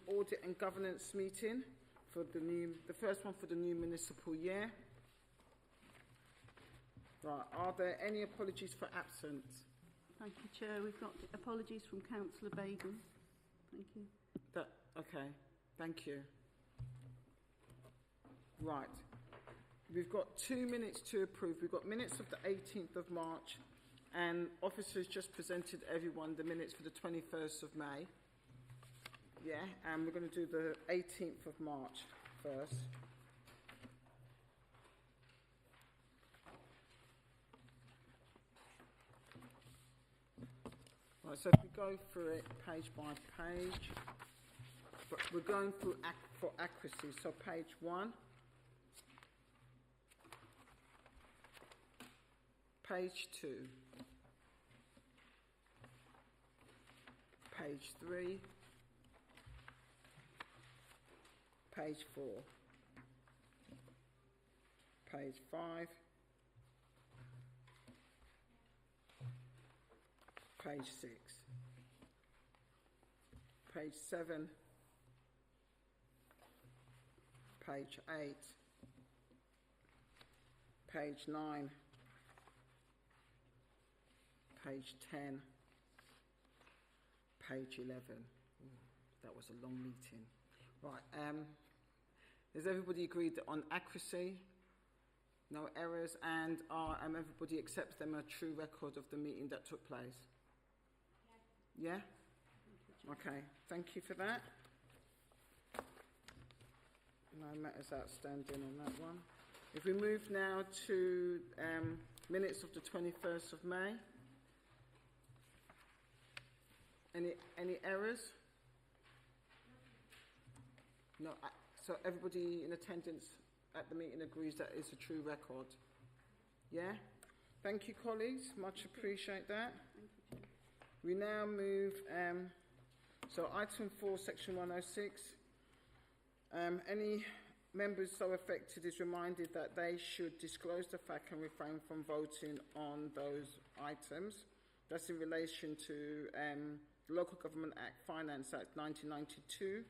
audit and governance meeting for the first one for the new municipal year. Right, are there any apologies for absence? Thank you, Chair. We've got apologies from Councillor Bagan. Thank you. Okay, thank you. Right, we've got 2 minutes to approve. We've got minutes of the 18th of March, and officers just presented everyone the minutes for the 21st of May. Yeah, and we're going to do the 18th of March first. Right, so if we go through it page by page, but we're going through for accuracy. So page 1, page 2, page 3, page 4, page 5, page 6, page 7, page 8, page 9, page 10, page 11. Ooh, that was a long meeting. Right, has everybody agreed on accuracy? No errors, and everybody accepts them a true record of the meeting that took place? Yeah? Okay, thank you for that. No matters outstanding on that one. If we move now to minutes of the 21st of May. Any errors? No. So everybody in attendance at the meeting agrees that it's a true record? Yeah? Thank you, colleagues. Much appreciate that. We now move, so item 4, section 106. Any members so affected is reminded that they should disclose the fact and refrain from voting on those items. That's in relation to the Local Government Act, Finance Act 1992.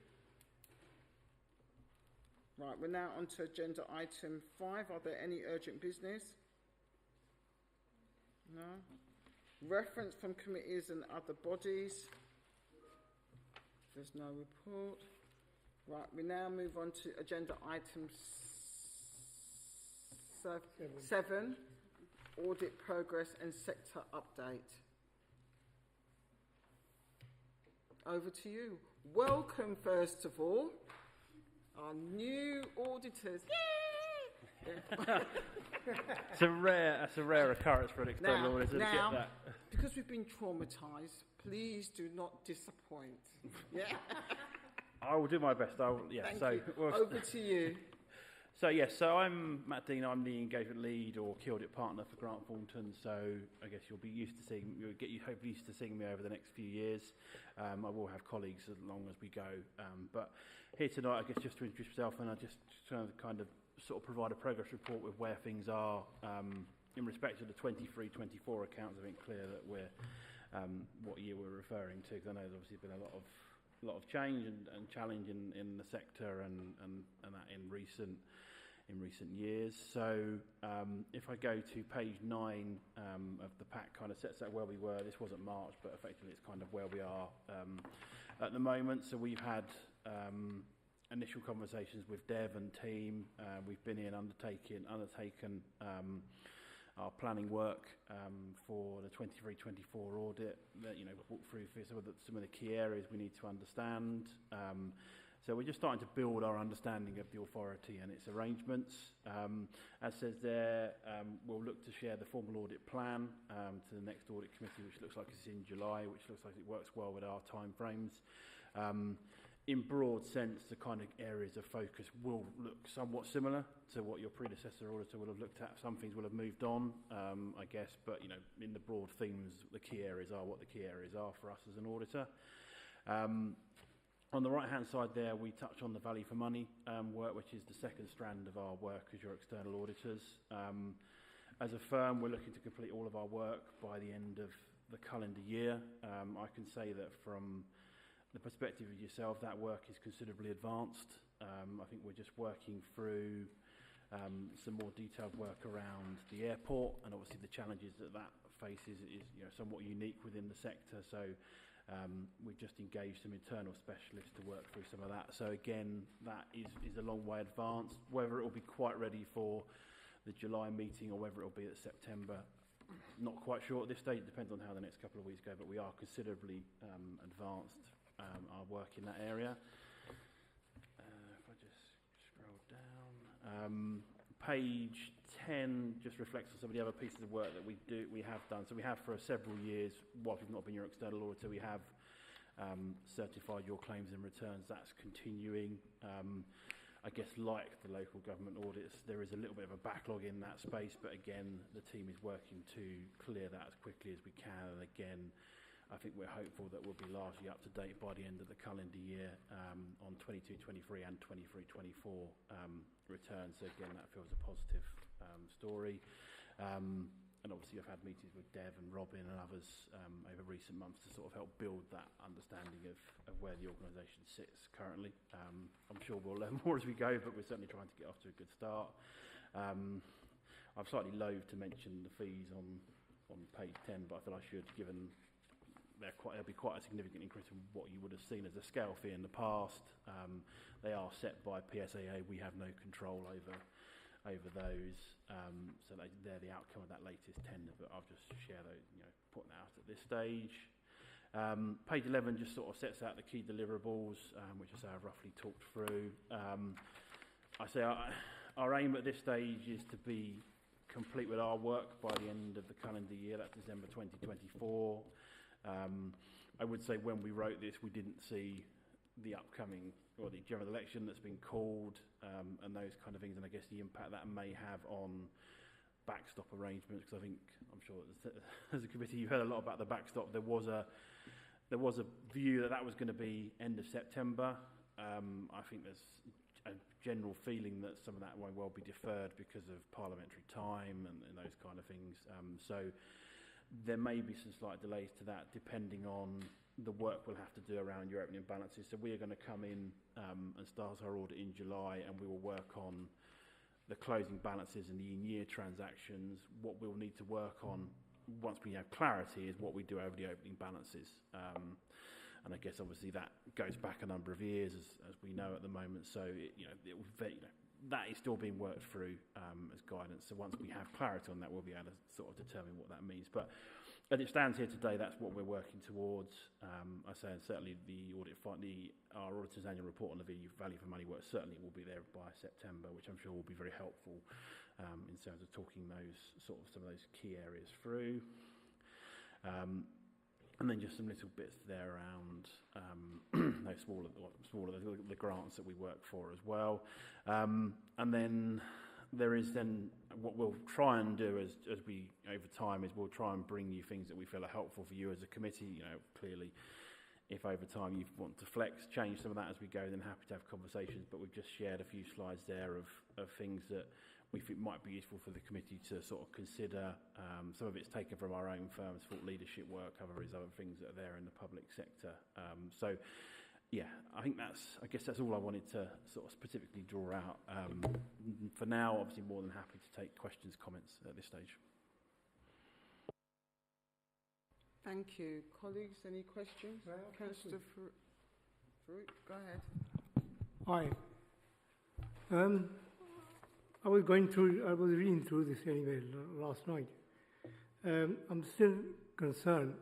Right, we're now on to agenda item 5. Are there any urgent business? No. Reference from committees and other bodies. There's no report. Right, we now move on to agenda item 7. Audit progress and sector update. Over to you. Welcome, first of all, our new auditors. Yay! That's a rare occurrence for an external auditor to get that. Because we've been traumatised, please do not disappoint. Yeah. I will do my best. Thank you. Over to you. So I'm Matt Dean. I'm the engagement lead or key audit partner for Grant Thornton. So I guess you'll be hopefully used to seeing me over the next few years. I will have colleagues as long as we go. But here tonight, I guess just to introduce myself, and I just kind of sort of provide a progress report with where things are in respect to the 23-24 accounts. I think clear that we're what year we're referring to, because I know there's obviously been a lot of change and challenge in the sector and that in recent years. So if I go to page 9 of the pack, kind of sets out where we were. This wasn't March, but effectively it's kind of where we are at the moment. So we've had initial conversations with Dev and team. We've been in undertaken our planning work for the 23-24 audit. That walk through some of the key areas we need to understand. So we're just starting to build our understanding of the authority and its arrangements. As says there, we'll look to share the formal audit plan to the next audit committee, which looks like it's in July, which looks like it works well with our timeframes. In broad sense, the kind of areas of focus will look somewhat similar to what your predecessor auditor would have looked at. Some things will have moved on, I guess, but in the broad themes, the key areas are what the key areas are for us as an auditor. On the right-hand side there, we touch on the value for money work, which is the second strand of our work as your external auditors. As a firm, we're looking to complete all of our work by the end of the calendar year. I can say that from the perspective of yourself, that work is considerably advanced. I think we're just working through some more detailed work around the airport, and obviously the challenges that that faces is somewhat unique within the sector. So we've just engaged some internal specialists to work through some of that. So again, that is a long way advanced. Whether it will be quite ready for the July meeting or whether it will be at September, not quite sure at this stage. It depends on how the next couple of weeks go, but we are considerably advanced our work in that area. If I just scroll down, page 10 just reflects on some of the other pieces of work that we have done. So we have for several years, whilst we've not been your external auditor, we have certified your claims and returns. That's continuing. I guess like the local government audits, there is a little bit of a backlog in that space, but again, the team is working to clear that as quickly as we can. And again, I think we're hopeful that we'll be largely up to date by the end of the calendar year on 22-23 and 23-24 returns. So again, that feels a positive story. And obviously I've had meetings with Dev and Robin and others over recent months to sort of help build that understanding of where the organisation sits currently. I'm sure we'll learn more as we go, but we're certainly trying to get off to a good start. I've slightly loathed to mention the fees on page 10, but I feel I should, given there'll be quite a significant increase in what you would have seen as a scale fee in the past. They are set by PSAA. We have no control over those, so they're the outcome of that latest tender, but I'll just share those, put that out at this stage. Page 11 just sort of sets out the key deliverables, which I say I've roughly talked through. I say our aim at this stage is to be complete with our work by the end of the calendar year, that's December 2024. I would say when we wrote this, we didn't see the upcoming or the general election that's been called and those kind of things, and I guess the impact that may have on backstop arrangements, because I'm sure as a committee you've heard a lot about the backstop. There was a view that was going to be end of September. I think there's a general feeling that some of that may well be deferred because of parliamentary time and those kind of things. So there may be some slight delays to that depending on the work we'll have to do around your opening balances. So we are going to come in and start our audit in July, and we will work on the closing balances and the in-year transactions. What we'll need to work on once we have clarity is what we do over the opening balances. And I guess obviously that goes back a number of years as we know at the moment. So that is still being worked through as guidance. So once we have clarity on that, we'll be able to sort of determine what that means. But as it stands here today, that's what we're working towards. I say, and certainly our auditor's annual report on the value for money work certainly will be there by September, which I'm sure will be very helpful in terms of talking some of those key areas through. And then just some little bits there around those smaller the grants that we work for as well. And then there is then what we'll try and do as we over time is we'll try and bring you things that we feel are helpful for you as a committee. Clearly, if over time you want to change some of that as we go, then happy to have conversations. But we've just shared a few slides there of things that we think might be useful for the committee to sort of consider. Some of it's taken from our own firm's thought leadership work, other things that are there in the public sector. So yeah, I guess that's all I wanted to sort of specifically draw out. For now, obviously more than happy to take questions, comments at this stage. Thank you. Colleagues, any questions? Councillor Farouk, go ahead. Hi. I was reading through this anyway last night. I'm still concerned.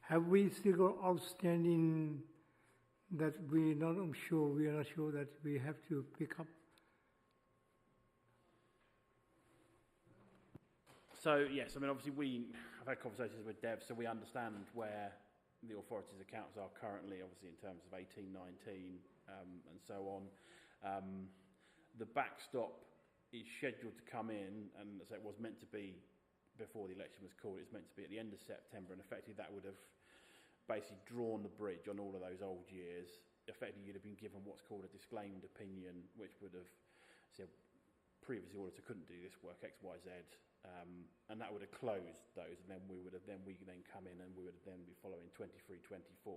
Have we still got outstanding that we are not sure that we have to pick up? So yes, obviously I've had conversations with Dev, so we understand where the authorities' accounts are currently, obviously in terms of 18, 19 and so on. The backstop is scheduled to come in, and as it was meant to be before the election was called, it's meant to be at the end of September, and effectively that would have basically drawn the bridge on all of those old years. Effectively, you'd have been given what's called a disclaimed opinion, which would have said previous auditor couldn't do this work X, Y, Z, and that would have closed those, and then we then come in and we would then be following 23, 24.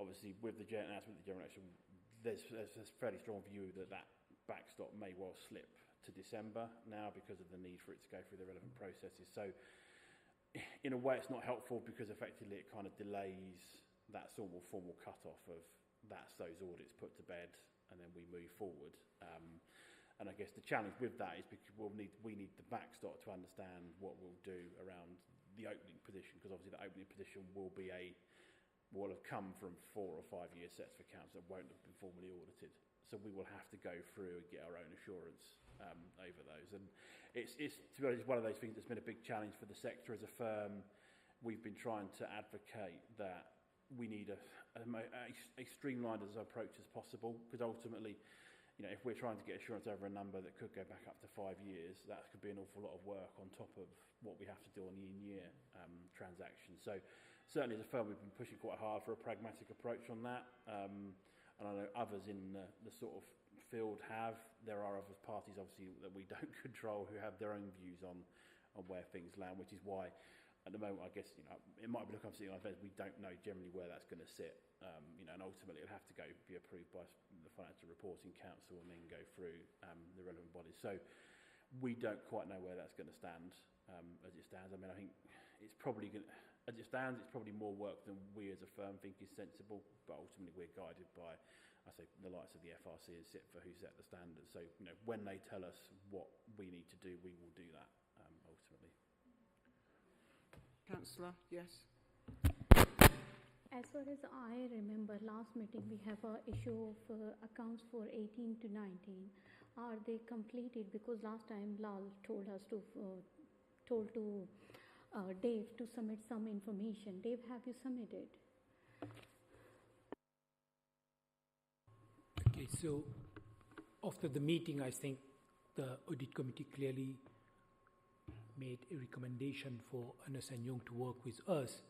obviously with the announcement of the general election, there's a fairly strong view that backstop may well slip to December now because of the need for it to go through the relevant processes. So in a way it's not helpful because effectively it kind of delays that sort of formal cut-off of those audits put to bed and then we move forward. And I guess the challenge with that is because we need the backstop to understand what we'll do around the opening position, because obviously the opening position will have come from 4 or 5 year sets of accounts that won't have been formally audited. So we will have to go through and get our own assurance over those. And it's to be honest, one of those things that's been a big challenge for the sector as a firm. We've been trying to advocate that we need a streamlined as approach as possible, because ultimately, you know, if we're trying to get assurance over a number that could go back up to 5 years, that could be an awful lot of work on top of what we have to do on the in-year transactions. So certainly as a firm, we've been pushing quite hard for a pragmatic approach on that. And I know others in the sort of field have. There are other parties, obviously, that we don't control who have their own views on where things land, which is why, at the moment, I guess, you know, it might be looking like we don't know generally where that's going to sit. You know, and ultimately it'll have to be approved by the Financial Reporting Council and then go through the relevant bodies. So we don't quite know where that's going to stand as it stands. I mean, I think it's probably as it stands, it's probably more work than we as a firm think is sensible, but ultimately we're guided by, I say, the likes of the FRC and SIPFA who set the standards. So, you know, when they tell us what we need to do, we will do that ultimately. Councillor, yes. As far as I remember, last meeting we have a issue of accounts for 18 to 19. Are they completed? Because last time Lal told us to Dave to submit some information. Dave, have you submitted? Okay, so after the meeting, I think the audit committee clearly made a recommendation for Ernst & Young to work with us,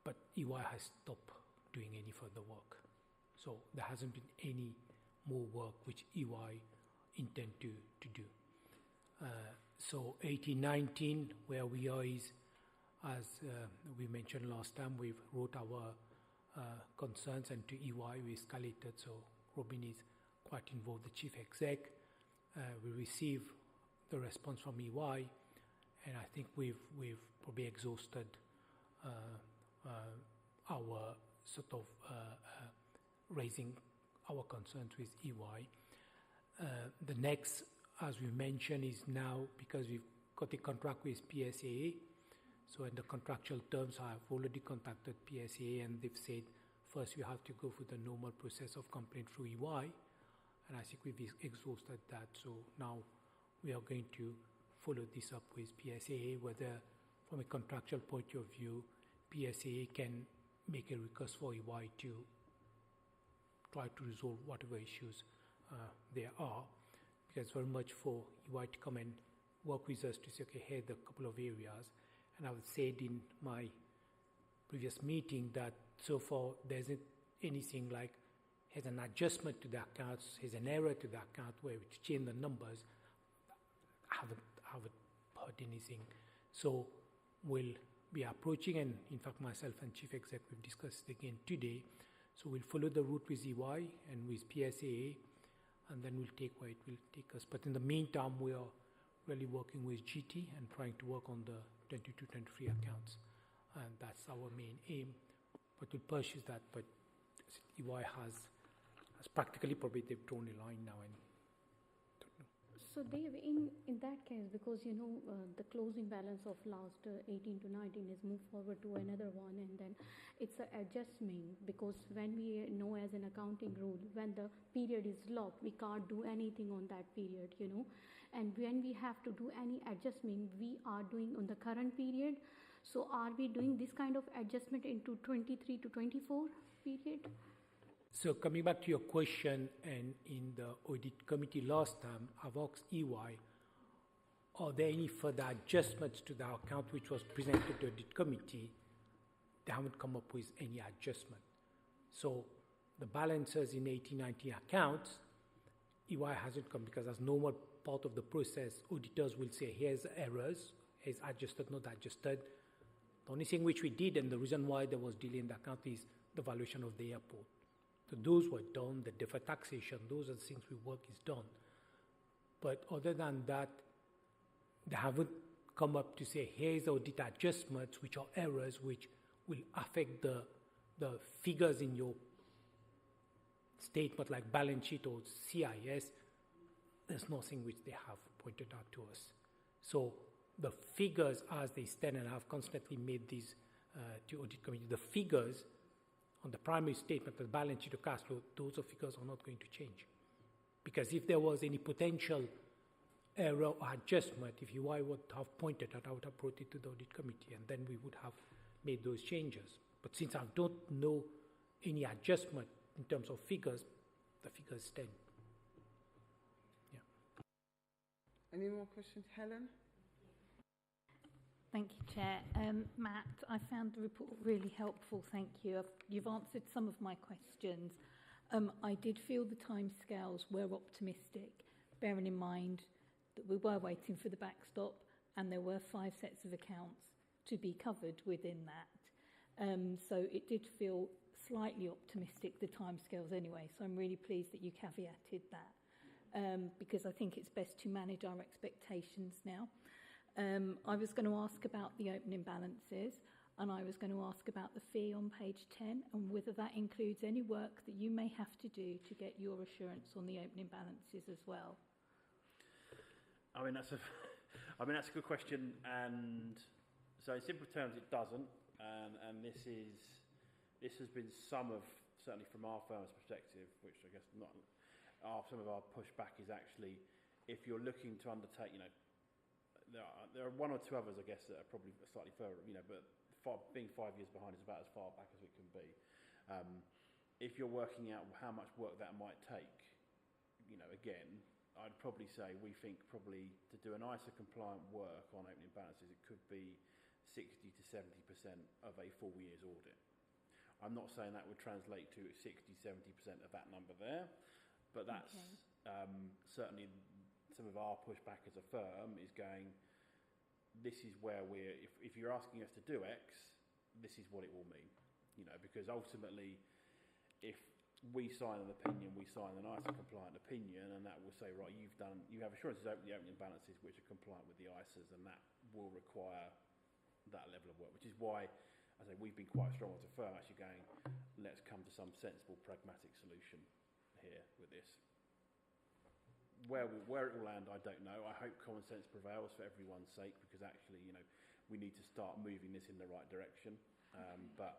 but EY has stopped doing any further work. So there hasn't been any more work which EY intend to do. So 18-19, where we are is, as we mentioned last time, we wrote our concerns, and to EY we escalated, so Robin is quite involved, the chief exec. We receive the response from EY, and I think we've probably exhausted our sort of raising our concerns with EY. The next, as we mentioned, is now because we've got a contract with PSAA. So in the contractual terms, I have already contacted PSAA, and they've said first we have to go through the normal process of complaint through EY, and I think we've exhausted that. So now we are going to follow this up with PSAA, whether from a contractual point of view, PSAA can make a request for EY to try to resolve whatever issues there are, because very much for EY to come and work with us to say, okay, here are a couple of areas. And I would said in my previous meeting that so far there isn't anything like has an adjustment to the accounts, has an error to the account where we change the numbers. I haven't heard anything. So we'll be approaching, and in fact myself and Chief Exec we've discussed it again today. So we'll follow the route with EY and with PSAA, and then we'll take where it will take us. But in the meantime, we are really working with GT and trying to work on the 22-23 accounts, and that's our main aim. But we'll pursue that. But EY has practically probably they've drawn a line now, and don't know. So Dave, in that case, because you know the closing balance of last 18 to 19 is moved forward to another one, and then it's an adjustment, because when we know as an accounting rule, when the period is locked, we can't do anything on that period, you know. And when we have to do any adjustment, we are doing on the current period. So are we doing this kind of adjustment into 23 to 24 period? So coming back to your question, and in the audit committee last time, I've asked EY, are there any further adjustments to the account which was presented to the audit committee? They haven't come up with any adjustment. So the balances in 18-19 accounts, EY hasn't come, because as normal part of the process, auditors will say, here's errors, here's adjusted, not adjusted. The only thing which we did, and the reason why there was delay in the account, is the valuation of the airport. So those were done, the deferred taxation, those are the things we work is done. But other than that, they haven't come up to say, here's audit adjustments, which are errors which will affect the figures in your statement, like balance sheet or CIS. There's nothing which they have pointed out to us. So the figures as they stand, and I've constantly made these to audit committee, the figures on the primary statement, the balance sheet or cash flow, those figures are not going to change. Because if there was any potential error or adjustment, if I would have pointed out, I would have brought it to the audit committee, and then we would have made those changes. But since I don't know any adjustment in terms of figures, the figures stand. Yeah. Any more questions? Helen? Thank you, Chair. Matt, I found the report really helpful, thank you. You've answered some of my questions. I did feel the timescales were optimistic, bearing in mind that we were waiting for the backstop and there were 5 sets of accounts to be covered within that. So it did feel slightly optimistic, the timescales anyway, so I'm really pleased that you caveated that, because I think it's best to manage our expectations now. I was going to ask about the opening balances, and I was going to ask about the fee on page 10 and whether that includes any work that you may have to do to get your assurance on the opening balances as well. I mean, that's a good question, and so in simple terms, it doesn't, and this has been some of, certainly from our firm's perspective, which I guess some of our pushback is actually, if you're looking to undertake, there are 1 or 2 others, I guess, that are probably slightly further, but being 5 years behind is about as far back as it can be. If you're working out how much work that might take, again, I'd probably say we think probably to do an ISA compliant work on opening balances, it could be 60 to 70% of a full year's audit. I'm not saying that would translate to 60-70% of that number there, but that's certainly some of our pushback as a firm is going, this is where if you're asking us to do X, this is what it will mean. Because ultimately, if we sign an opinion, we sign an ISA compliant opinion, and that will say, right, you have assurances over the opening balances which are compliant with the ISAs, and that will require that level of work, which is why I say we've been quite strong as a firm actually going, let's come to some sensible, pragmatic solution here with this. Where it will land, I don't know. I hope common sense prevails for everyone's sake, because actually, we need to start moving this in the right direction. But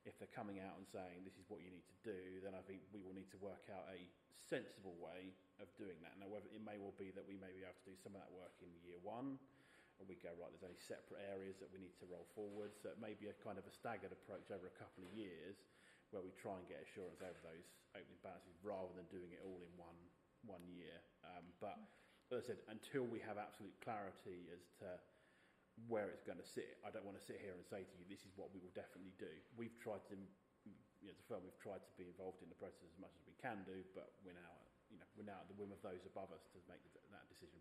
if they're coming out and saying this is what you need to do, then I think we will need to work out a sensible way of doing that. Now, whether it may well be that we may be able to do some of that work in year 1, and we go, right, there's only separate areas that we need to roll forward. So it may be a kind of a staggered approach over a couple of years where we try and get assurance over those opening balances rather than doing it all in one year. But as I said, until we have absolute clarity as to where it's going to sit, I don't want to sit here and say to you, this is what we will definitely do. We've tried to, as a firm, we've tried to be involved in the process as much as we can do, but we're now at the whim of those above us to make that decision.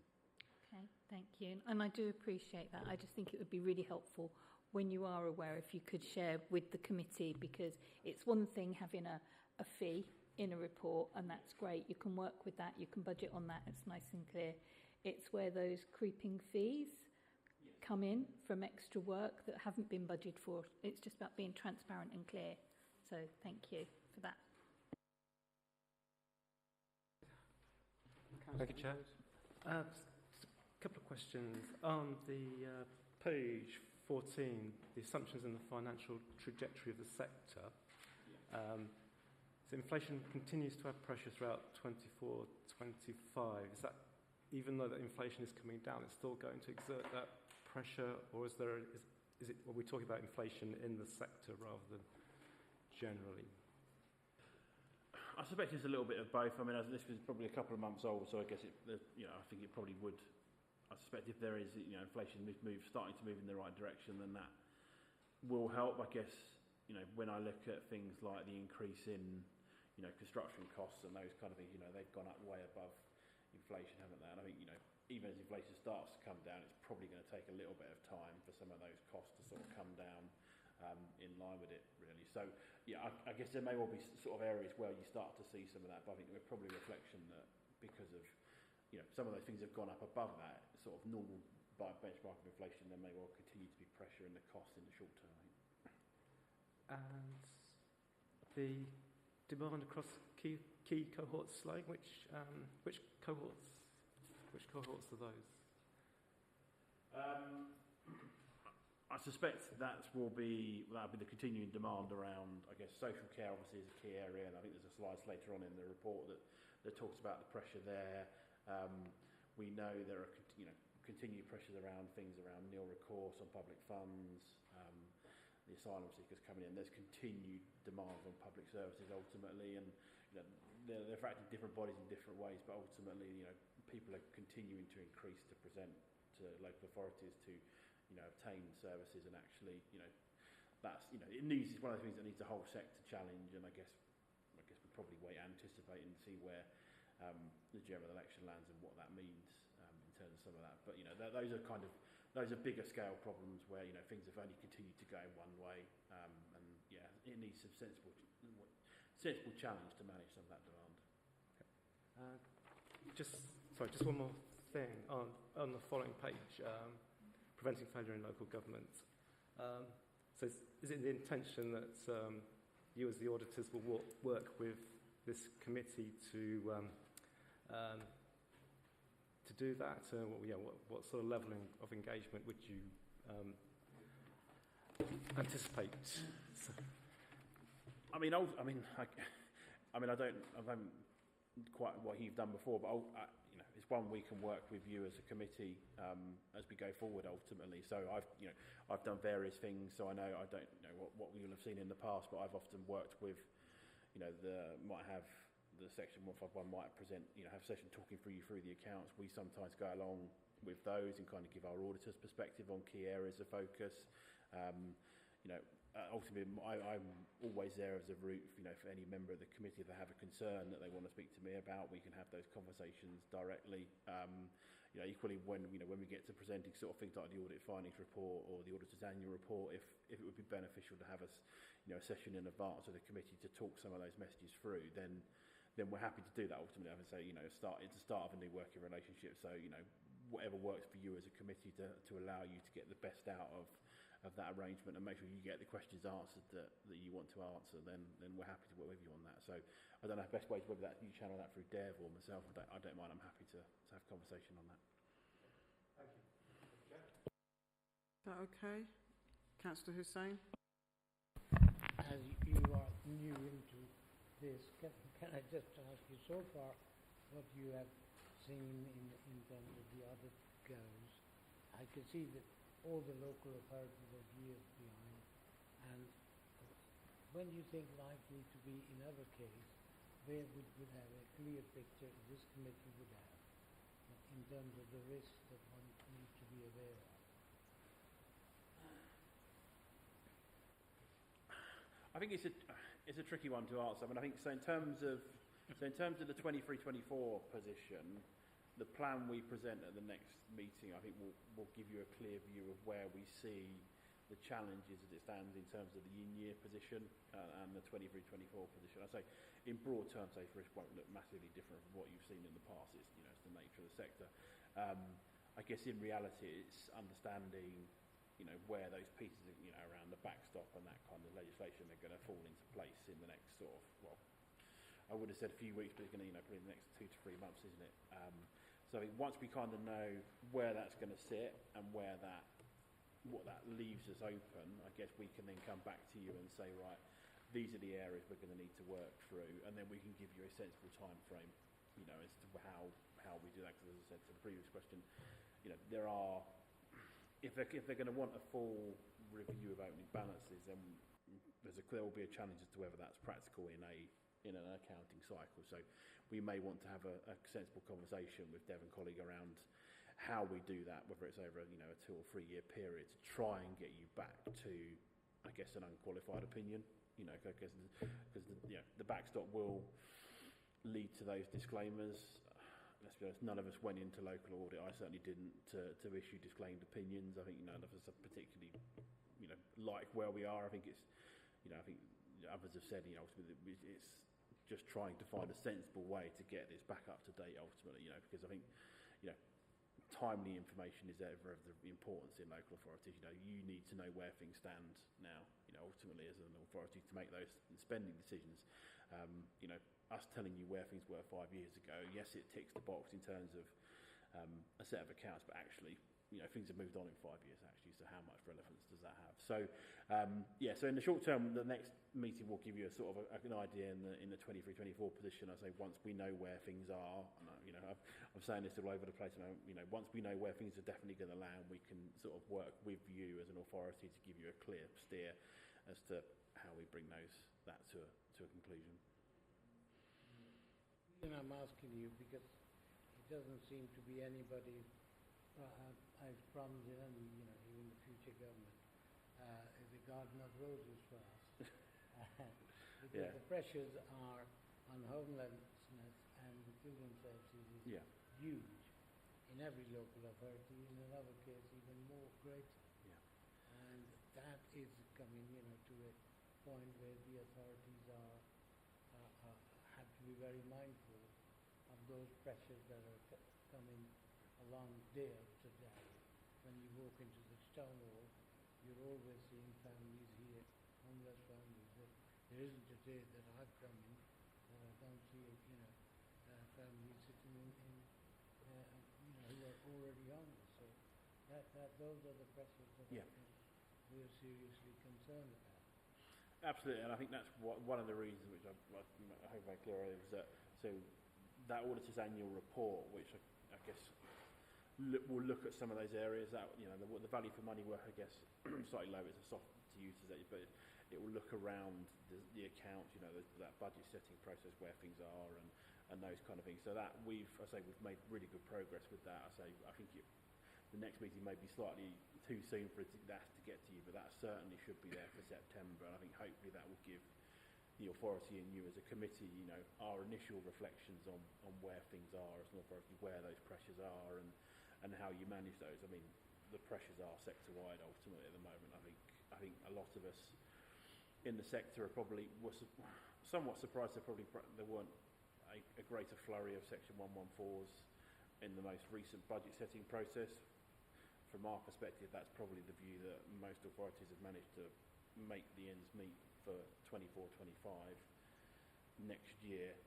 Okay, thank you. And I do appreciate that. I just think it would be really helpful when you are aware, if you could share with the committee, because it's one thing having a fee in a report, and that's great. You can work with that, you can budget on that, it's nice and clear. It's where those creeping fees come in from extra work that haven't been budgeted for. It's just about being transparent and clear. So thank you for that. Thank you, Chair. A couple of questions. On the page 14, the assumptions in the financial trajectory of the sector. So inflation continues to have pressure throughout 24-25. Is that, even though that inflation is coming down, it's still going to exert that pressure, or are we talking about inflation in the sector rather than generally? I suspect it's a little bit of both. I mean, this was probably a couple of months old, so I guess I think it probably would. I suspect if there is, inflation starting to move in the right direction, then that will help. I guess, when I look at things like the increase in, construction costs and those kind of things, they've gone up way above inflation, haven't they? And I think, even as inflation starts to come down, it's probably going to take a little bit of time for some of those costs to sort of come down in line with it, really. So, yeah, I guess there may well be sort of areas where you start to see some of that, but I think there's probably a reflection that because of, some of those things have gone up above that sort of normal benchmark of inflation, there may well continue to be pressure in the cost in the short term, I think. And the demand across key cohorts slowing, which cohorts are those? I suspect that will be the continuing demand around, I guess, social care obviously is a key area, and I think there's a slide later on in the report that talks about the pressure there. We know there are continued pressures around things around nil recourse on public funds, the asylum seekers coming in. There's continued demands on public services ultimately, and they're affecting different bodies in different ways, but ultimately people are continuing to increase to present to local authorities to obtain services, and actually that's it's one of the things that needs a whole sector challenge, and I guess we'll probably wait and anticipate and see where the general election lands and what that means in terms of some of that. But those are bigger scale problems where things have only continued to go in one way, and it needs some sensible challenge to manage some of that demand. Just one more thing on the following page. Preventing failure in local government. So is it the intention that you as the auditors will work with this committee to do that? What sort of level of engagement would you anticipate? I haven't quite what you've done before, but it's one we can work with you as a committee as we go forward ultimately. So I've done various things, so I don't know what you'll have seen in the past, but I've often worked with might have the section 151 might present have a session talking through the accounts. We sometimes go along with those and kind of give our auditors perspective on key areas of focus. Ultimately, I'm always there as a route, for any member of the committee that have a concern that they want to speak to me about. We can have those conversations directly. Equally, when we get to presenting sort of things like the audit findings report or the auditor's annual report, if it would be beneficial to have us, a session in advance of the committee to talk some of those messages through, then we're happy to do that. Ultimately, I would say, it's the start of a new working relationship. So, whatever works for you as a committee to allow you to get the best out of that arrangement and make sure you get the questions answered that you want to answer, then we're happy to work with you on that. So I don't know the best way, whether that you channel that through Dev or myself. I don't mind. I'm happy to have a conversation on that. Thank you. Is that okay? Councillor Hussain? As you are new into this, can I just ask you, so far, what you have seen in terms of the audit goes, I can see that all the local authorities are years behind, and when you think likely to be in other case, where would have a clear picture this committee would have in terms of the risks that one needs to be aware of? I think it's a tricky one to answer. I think so. In terms of the 23-24 position, the plan we present at the next meeting, I think will give you a clear view of where we see the challenges as it stands in terms of the in-year position and the 23-24 position. I say, in broad terms, safe risk won't look massively different from what you've seen in the past. It's it's the nature of the sector. I guess in reality, it's understanding where those pieces around the backstop and that kind of legislation are going to fall into place in the next sort of I would have said a few weeks, but it's going to probably the next 2 to 3 months, isn't it? So once we kind of know where that's going to sit and what that leaves us open, I guess we can then come back to you and say, right, these are the areas we're going to need to work through, and then we can give you a sensible time frame, as to how we do that. Because as I said to the previous question, there are, if they're going to want a full review of opening balances, then there will be a challenge as to whether that's practical in an accounting cycle. So we may want to have a sensible conversation with Dev and colleague around how we do that, whether it's over a 2 or 3 year period, to try and get you back to, I guess, an unqualified opinion. Because the backstop will lead to those disclaimers. let's be honest, none of us went into local audit. I certainly didn't to issue disclaimed opinions. I think none of us are particularly, like where we are. I think it's, I think others have said, ultimately it's just trying to find a sensible way to get this back up to date ultimately, because I think, timely information is ever of the importance in local authorities. You need to know where things stand now, ultimately as an authority to make those spending decisions. Us telling you where things were 5 years ago, yes, it ticks the box in terms of a set of accounts, but actually, things have moved on in 5 years actually, so how much relevance does that have? So, so in the short term, the next meeting will give you a sort of an idea in the 23-24 position. I say once we know where things are, and I'm saying this all over the place, and once we know where things are definitely going to land, we can sort of work with you as an authority to give you a clear steer as to how we bring that to a conclusion. And I'm asking you because it doesn't seem to be anybody I've promised in any, even the future government, is a garden of roses for us. Because the pressures are on homelessness and the children's services is huge in every local authority, in another case even more greater. Yeah. And that is coming, to a point where the authorities have to be very mindful of those pressures that are coming along there today. When you walk into the stone wall, you're always seeing families here, homeless families. There isn't a day that I've come in that I don't see, families sitting in who are already homeless. So those are the pressures that I think we're seriously concerned about. Absolutely, and I think that's one of the reasons which I hope I clear is that that auditor's annual report, which I guess we'll look at some of those areas that the value for money work, I guess slightly low. It's a soft to use today, but it will look around the accounts, that budget setting process where things are and those kind of things. So that we've made really good progress with that. I think the next meeting may be slightly too soon for that to get to you, but that certainly should be there for September. And I think hopefully that will give the authority and you as a committee, our initial reflections on where things are as an authority, where those pressures are and how you manage those. I mean, the pressures are sector-wide ultimately at the moment. I think a lot of us in the sector are probably somewhat surprised there weren't a greater flurry of Section 114s in the most recent budget setting process. From our perspective, that's probably the view that most authorities have managed to make the ends meet for 24-25 next year.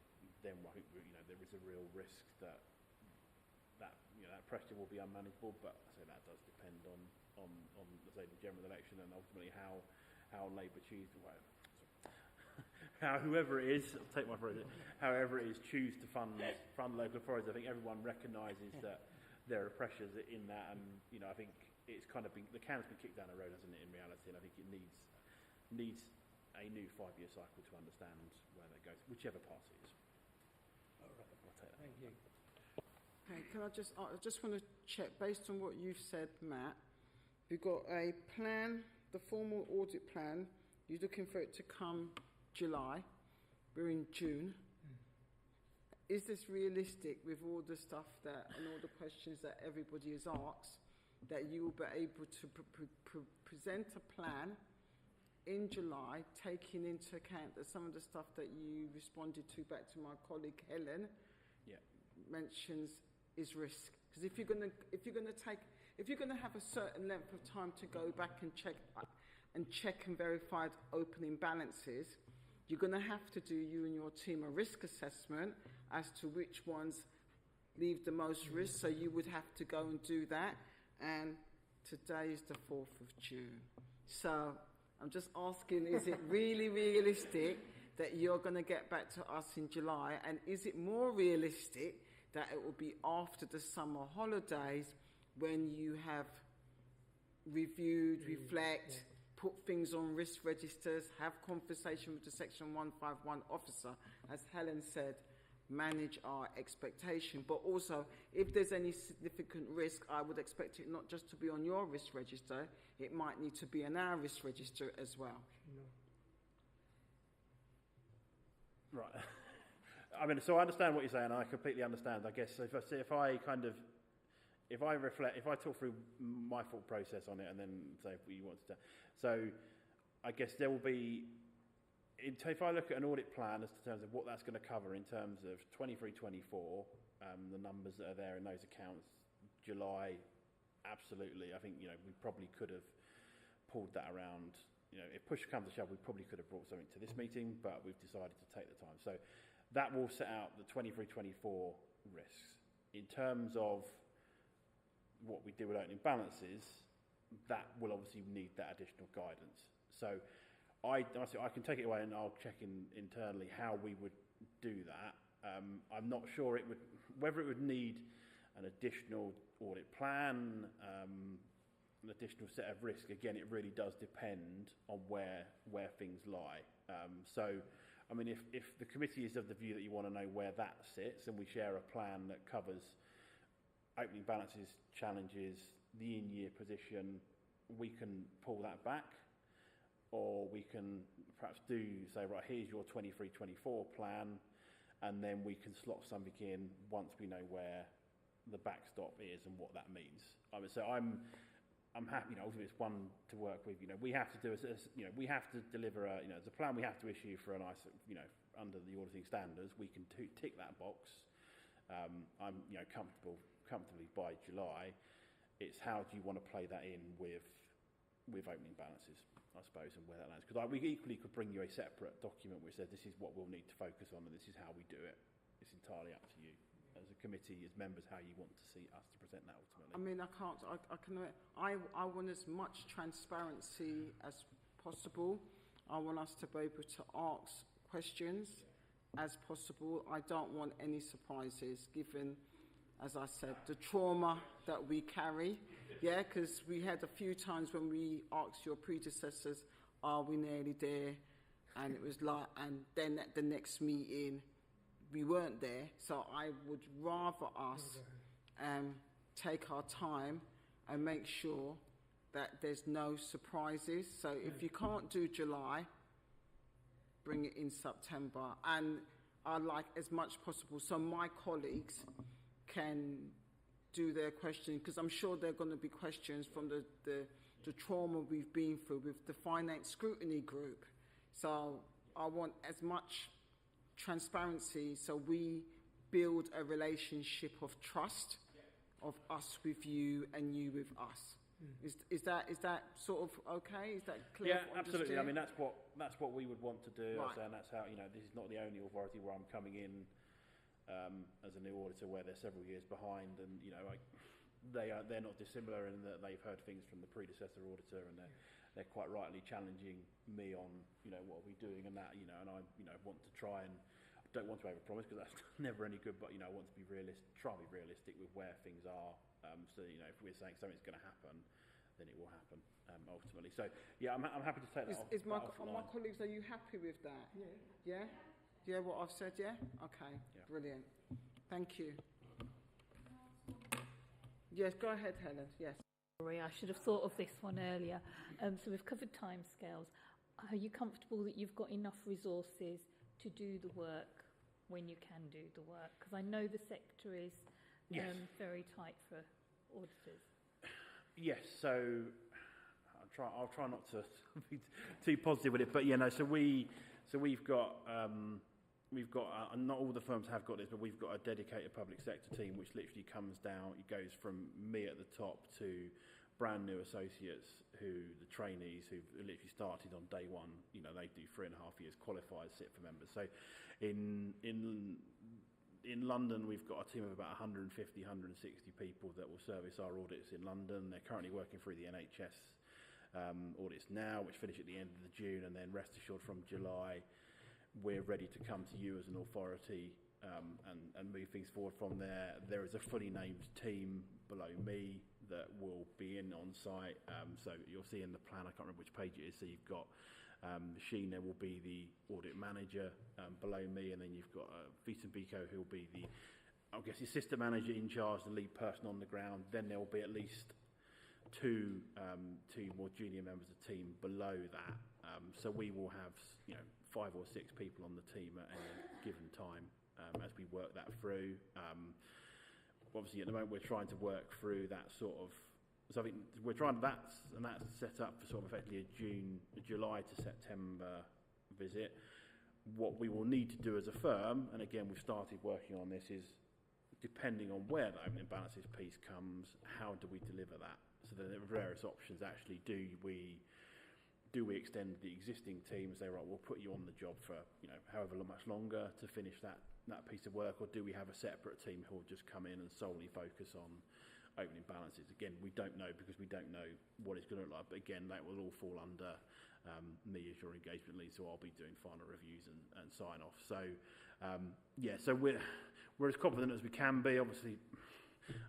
Then I think there is a real risk that pressure will be unmanageable. But I say that does depend on the general election and ultimately how Labour choose however it is, I'll take my phrase, however it is choose to fund local authorities. I think everyone recognises that there are pressures in that, and I think it's kind of the can's been kicked down the road, hasn't it, in reality, and I think it needs a new 5-year cycle to understand where that goes, whichever party it is. All right. I'll take that. Thank you. Okay, I just want to check, based on what you've said, Matt, we've got a plan, the formal audit plan, you're looking for it to come July, we're in June. Is this realistic with all the stuff and all the questions that everybody has asked, that you will be able to present a plan in July, taking into account that some of the stuff that you responded to back to my colleague Helen mentions is risk? Because if you're going to have a certain length of time to go back and check and verify opening balances, you're going to have to do, you and your team, a risk assessment as to which ones leave the most risk. So you would have to go and do that. And today is the 4th of June. So I'm just asking, is it really realistic that you're going to get back to us in July? And is it more realistic that it will be after the summer holidays when you have reviewed, reflect, put things on risk registers, have conversation with the Section 151 officer, as Helen said, manage our expectation. But also, if there's any significant risk, I would expect it not just to be on your risk register, it might need to be on our risk register as well. Right. I mean, so I understand what you're saying. I completely understand. I guess if I reflect, if I talk through my thought process on it, and then say if you want to, so I guess there will be. If I look at an audit plan as to terms of what that's going to cover in terms of 23-24, the numbers that are there in those accounts, July, absolutely. I think we probably could have pulled that around. If push comes to shove, we probably could have brought something to this meeting, but we've decided to take the time. So that will set out the 23-24 risks. In terms of what we do with opening balances, that will obviously need that additional guidance. So I can take it away and I'll check internally how we would do that. I'm not sure whether it would need an additional audit plan, an additional set of risk. Again, it really does depend on where things lie. So, I mean, if the committee is of the view that you want to know where that sits, and we share a plan that covers opening balances, challenges, the in-year position, we can pull that back. Or we can perhaps say, right, here's your 23-24 plan, and then we can slot something in once we know where the backstop is and what that means. So I'm happy. Ultimately, it's one to work with. We have to do we have to deliver there's a plan we have to issue for an ISO, under the auditing standards. We can tick that box. I'm comfortably by July. It's how do you want to play that in with opening balances, I suppose, and where that lands. Because we equally could bring you a separate document which says this is what we'll need to focus on and this is how we do it. It's entirely up to you as a committee, as members, how you want to see us to present that ultimately. I mean, I want as much transparency as possible. I want us to be able to ask questions as possible. I don't want any surprises, given, as I said, the trauma that we carry. Yeah, because we had a few times when we asked your predecessors, are we nearly there? And it was like, and then at the next meeting, we weren't there. So I would rather us take our time and make sure that there's no surprises. So if you can't do July, bring it in September. And I like as much possible so my colleagues can do their questions, because I'm sure there are going to be questions from the trauma we've been through with the finance scrutiny group. So I want as much transparency so we build a relationship of trust, of us with you and you with us. Is that sort of okay? Is that clear? Yeah, absolutely. I mean, that's what we would want to do, right. And that's how this is not the only authority where I'm coming in as a new auditor, where they're several years behind, and they're not dissimilar in that they've heard things from the predecessor auditor, and they're quite rightly challenging me on what are we doing and that, and I want to try and don't want to overpromise because that's never any good, but I want to be realistic, try and be realistic with where things are. So if we're saying something's going to happen, then it will happen ultimately. So yeah, I'm happy to take that. My colleagues, are you happy with that? Yeah. Yeah, what I've said, yeah? Okay, yeah. Brilliant. Thank you. Yes, go ahead, Helen, yes. Sorry, I should have thought of this one earlier. So we've covered timescales. Are you comfortable that you've got enough resources to do the work when you can do the work? Because I know the sector is very tight for auditors. Yes, so I'll try not to be too positive with it, but so we've got not all the firms have got this, but we've got a dedicated public sector team which literally comes down. It goes from me at the top to brand new associates, the trainees who've literally started on day one. They do 3.5 years, qualified, sit for members. So in London, we've got a team of about 150, 160 people that will service our audits in London. They're currently working through the NHS audits now, which finish at the end of June, and then rest assured from July, we're ready to come to you as an authority and move things forward from there. There is a fully named team below me that will be in on site. So you'll see in the plan, I can't remember which page it is, so you've got Sheena will be the audit manager below me, and then you've got Vincent Biko, who will be the assistant manager in charge, the lead person on the ground. Then there will be at least two more junior members of the team below that. So we will have 5 or 6 people on the team at any given time as we work that through. Obviously, at the moment, we're trying to work through that sort of. So I think we're trying that's set up for sort of effectively a July to September visit. What we will need to do as a firm, and again, we've started working on this, is depending on where the opening balances piece comes, how do we deliver that? So there are various options. Actually, do we extend the existing team and say, right, we'll put you on the job for however much longer to finish that piece of work, or do we have a separate team who will just come in and solely focus on opening balances? Again, we don't know, because we don't know what it's going to look like. But again, that will all fall under me as your engagement lead, so I'll be doing final reviews and sign off. So so we're as confident as we can be. Obviously,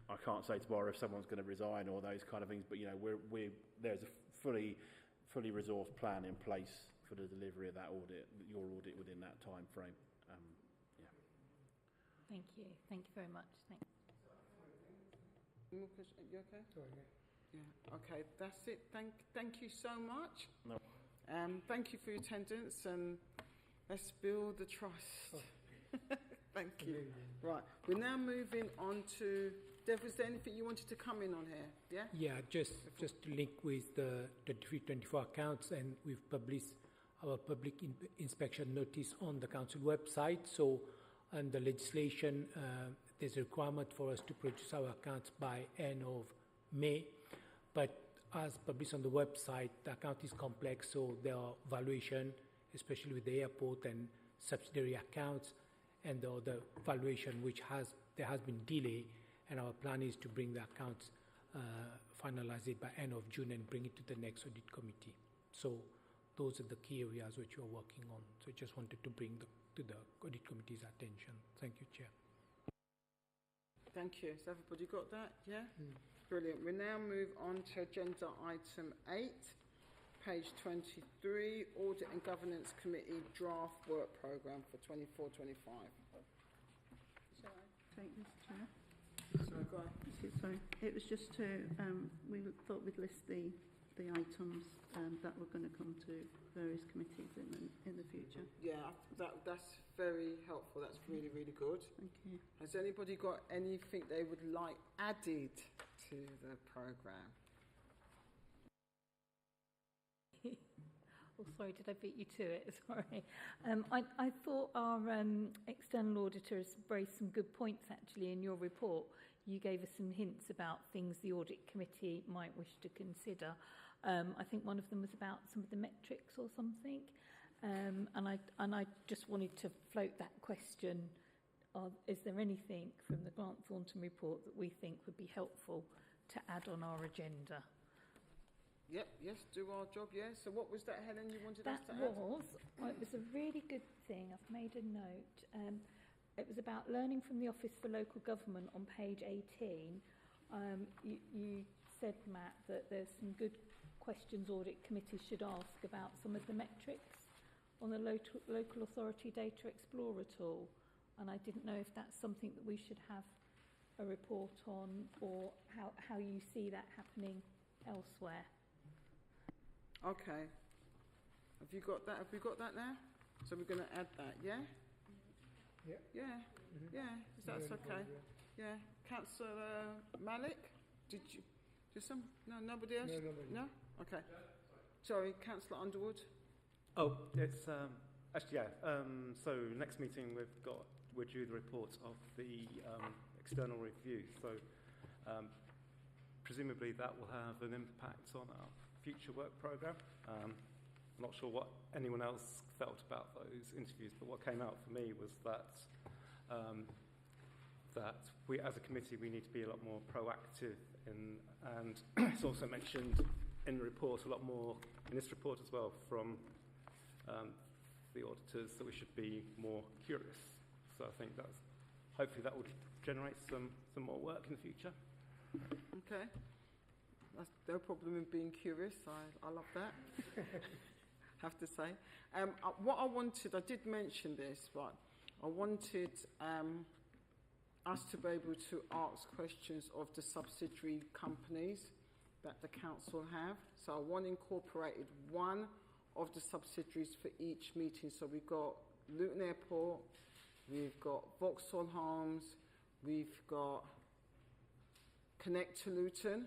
I can't say tomorrow if someone's going to resign or those kind of things, but there's a fully resourced plan in place for the delivery of that audit, your audit, within that time frame. Thank you very much. Thanks. More questions? You okay? Sorry. Yeah. Okay, that's it. Thank you so much. No. Thank you for your attendance, and let's build the trust. Thank you. Right, we're now moving on to. Dev, was there anything you wanted to come in on here? Yeah. Yeah, just to link with the 23-24 accounts, and we've published our public inspection notice on the council website. So, under legislation, there's a requirement for us to produce our accounts by end of May. But as published on the website, the account is complex, so there are valuation, especially with the airport and subsidiary accounts, and the other valuation there has been delay, and our plan is to bring the accounts, finalize it by end of June and bring it to the next audit committee. So those are the key areas which we're working on. So I just wanted to bring to the audit committee's attention. Thank you, Chair. Thank you. Has everybody got that? Yeah? Brilliant. We now move on to agenda item 8, page 23, Audit and Governance Committee Draft Work Programme for 24-25. Shall I take this, Chair? Sorry, go on. Sorry. It was just to, we thought we'd list the items that were going to come to various committees in the future. Yeah, that's very helpful. That's really, really good. Thank you. Has anybody got anything they would like added to the programme? Oh, sorry, did I beat you to it? Sorry. I thought our external auditor has raised some good points, actually, in your report. You gave us some hints about things the audit committee might wish to consider. I think one of them was about some of the metrics or something. And I just wanted to float that question. Is there anything from the Grant Thornton report that we think would be helpful to add on our agenda? Yep, yes, do our job, yes. So what was that, Helen, you wanted us to add? It was a really good thing. I've made a note. It was about learning from the Office for Local Government on page 18. You said, Matt, that there's some good questions audit committees should ask about some of the metrics on the local authority data explorer tool, and I didn't know if that's something that we should have a report on, or how you see that happening elsewhere. Okay. Have you got that? Have we got that now? So we're going to add that, yeah? Yeah. Yeah. Mm-hmm. Yeah. Is that okay? Yeah. Councillor Malik, did you? No, nobody else? No, nobody. No? Okay. Sorry, Councillor Underwood. Oh, it's actually, yeah. So next meeting we're due the report of the external review. So presumably that will have an impact on our future work programme. I'm not sure what anyone else felt about those interviews, but what came out for me was that that we, as a committee, we need to be a lot more proactive and it's also mentioned in the report a lot more in this report as well from the auditors that we should be more curious. So I think hopefully that will generate some more work in the future. Okay. That's no problem in being curious. I love that. Have to say. What I wanted, I did mention this, but I wanted us to be able to ask questions of the subsidiary companies that the council have. So I incorporated one of the subsidiaries for each meeting. So we've got Luton Airport, we've got Vauxhall Homes, we've got Connect to Luton,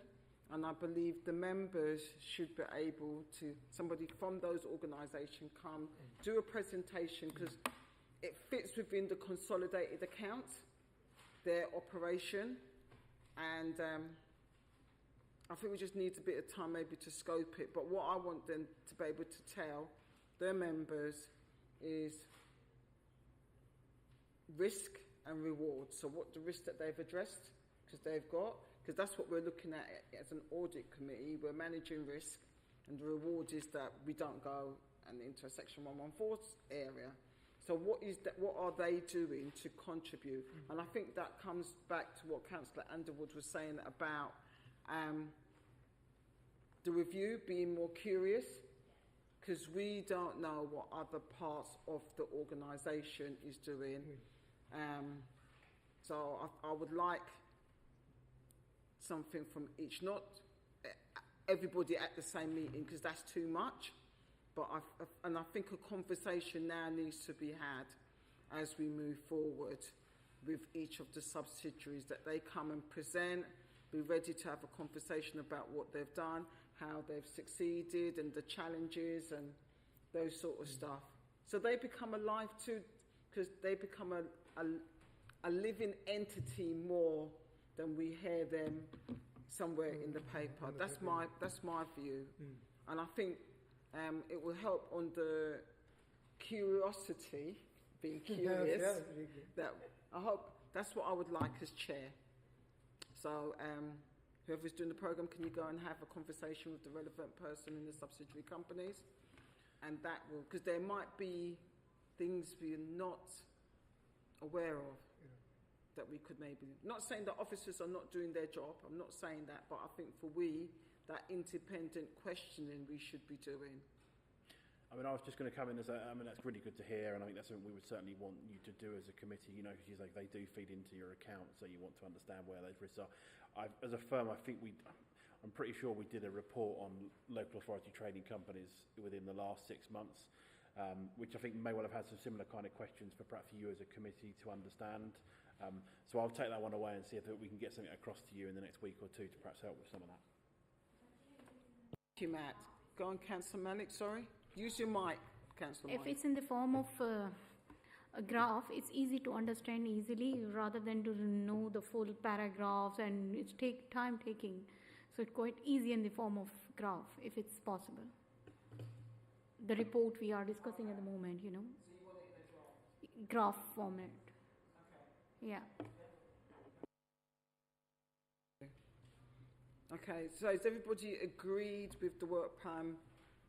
and I believe the members should be able to, somebody from those organisations come, do a presentation, because it fits within the consolidated accounts, their operation, and I think we just need a bit of time maybe to scope it. But what I want them to be able to tell their members is risk and reward. So what the risk that they've addressed, because that's what we're looking at as an audit committee. We're managing risk, and the reward is that we don't go and into a Section 114 area. So what are they doing to contribute? And I think that comes back to what Councillor Underwood was saying about the review, being more curious, because we don't know what other parts of the organisation is doing. So I would like something from each, not everybody at the same meeting, because that's too much. But I think a conversation now needs to be had as we move forward with each of the subsidiaries, that they come and present, be ready to have a conversation about what they've done, how they've succeeded, and the challenges and those sort of stuff. So they become alive too, because they become a living entity more than we hear them somewhere in the paper. That's my view. And I think it will help on the curiosity, being curious. That I hope that's what I would like as chair. So whoever's doing the programme, can you go and have a conversation with the relevant person in the subsidiary companies? And that will, because there might be things we're not aware of that we could maybe, not saying that officers are not doing their job, I'm not saying that, but I think for that independent questioning we should be doing. I mean, I was just going to come in as that's really good to hear, and I think that's something we would certainly want you to do as a committee, because they do feed into your account, so you want to understand where those risks are. As a firm, I think I'm pretty sure we did a report on local authority trading companies within the last 6 months, which I think may well have had some similar kind of questions for perhaps you as a committee to understand. So I'll take that one away and see if we can get something across to you in the next week or two to perhaps help with some of that. Thank you, Matt. Go on, Councillor Malik, sorry. Use your mic, Councillor If Malik. it's in the form of a graph, it's easy to understand easily rather than to know the full paragraphs, and it's time taking. So it's quite easy in the form of graph, if it's possible. The report we are discussing at the moment, So you want it in a graph format. Okay. Yeah. Okay, so has everybody agreed with the work plan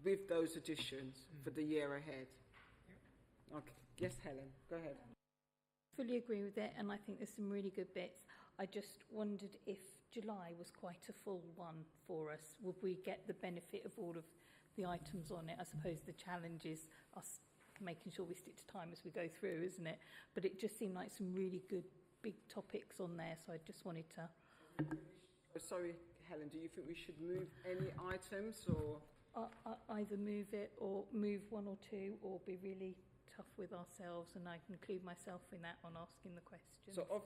with those additions for the year ahead? Yep. Okay. Yes, Helen, go ahead. Fully agree with it, and I think there's some really good bits. I just wondered if July was quite a full one for us. Would we get the benefit of all of the items on it? I suppose the challenge is us making sure we stick to time as we go through, isn't it? But it just seemed like some really good big topics on there, so I just wanted to... Sorry, Helen, do you think we should move any items, or...? Either move it or move one or two, or be really tough with ourselves, and I can include myself in that on asking the questions. So of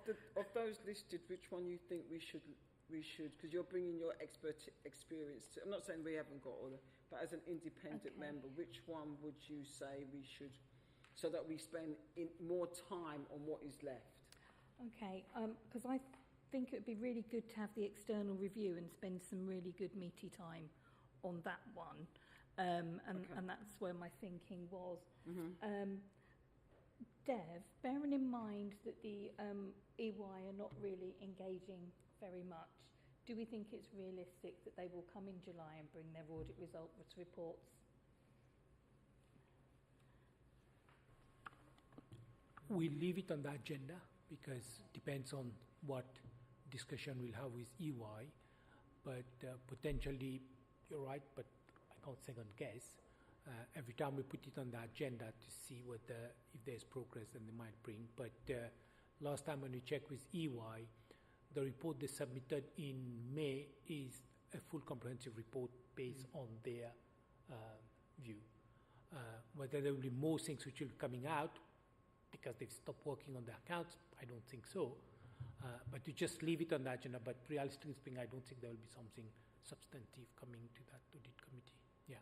those listed, which one you think we should, because you're bringing your experience to, I'm not saying we haven't got all of, but as an independent member, which one would you say we should, so that we spend more time on what is left? Okay, because I think it would be really good to have the external review and spend some really good meaty time on that one, and that's where my thinking was. Dev, bearing in mind that the EY are not really engaging very much, do we think it's realistic that they will come in July and bring their audit results reports? We leave it on the agenda because it depends on what discussion we'll have with EY, but potentially you're right, but I can't second guess. Every time we put it on the agenda to see if there's progress, then they might bring. But last time when we checked with EY, the report they submitted in May is a full comprehensive report based on their view. Whether there will be more things which will be coming out, because they've stopped working on the accounts. I don't think so. But to just leave it on the agenda, but realistically speaking, I don't think there will be something substantive coming to that audit committee. Yeah.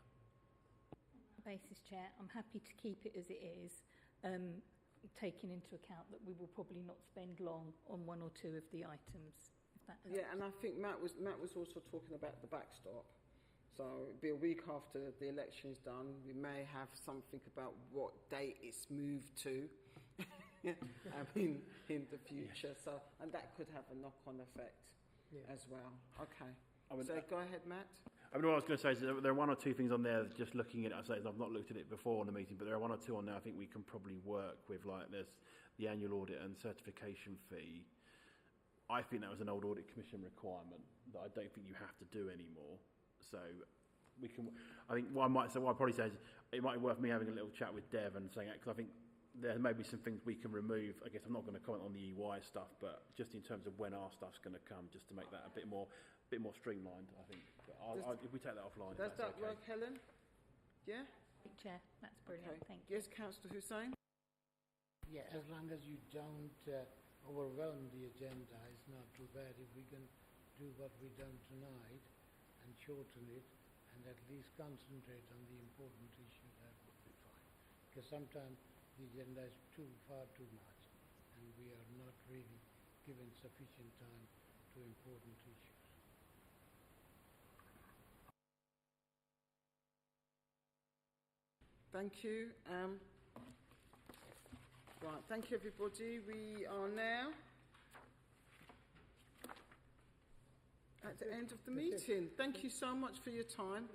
Basis Chair, I'm happy to keep it as it is, taking into account that we will probably not spend long on one or two of the items. If that helps. Yeah, and I think Matt was also talking about the backstop. So it'll be a week after the election's done. We may have something about what date it's moved to. I mean, in the future. So, and that could have a knock-on effect as well. Okay. So go ahead, Matt. I mean, what I was going to say is there are one or two things on there, just looking at it, I say I've not looked at it before in the meeting, but there are one or two on there I think we can probably work with, like there's the annual audit and certification fee. I think that was an old audit commission requirement that I don't think you have to do anymore. So we can, I think what I'd probably say is it might be worth me having a little chat with Dev and saying that, because I think there may be some things we can remove. I guess I'm not going to comment on the EY stuff, but just in terms of when our stuff's going to come, just to make that a bit more streamlined, I think. If we take that offline. Does that okay. work, Helen? Yeah? Chair, that's brilliant. Okay. Thank you. Yes, Councillor Hussain? Yeah, as long as you don't overwhelm the agenda, it's not too bad. If we can do what we've done tonight and shorten it and at least concentrate on the important issue, that would be fine. Because sometimes the agenda is far too much and we are not really given sufficient time to important issues. Thank you. Right, thank you everybody. We are now at the end of the meeting. Thank you so much for your time.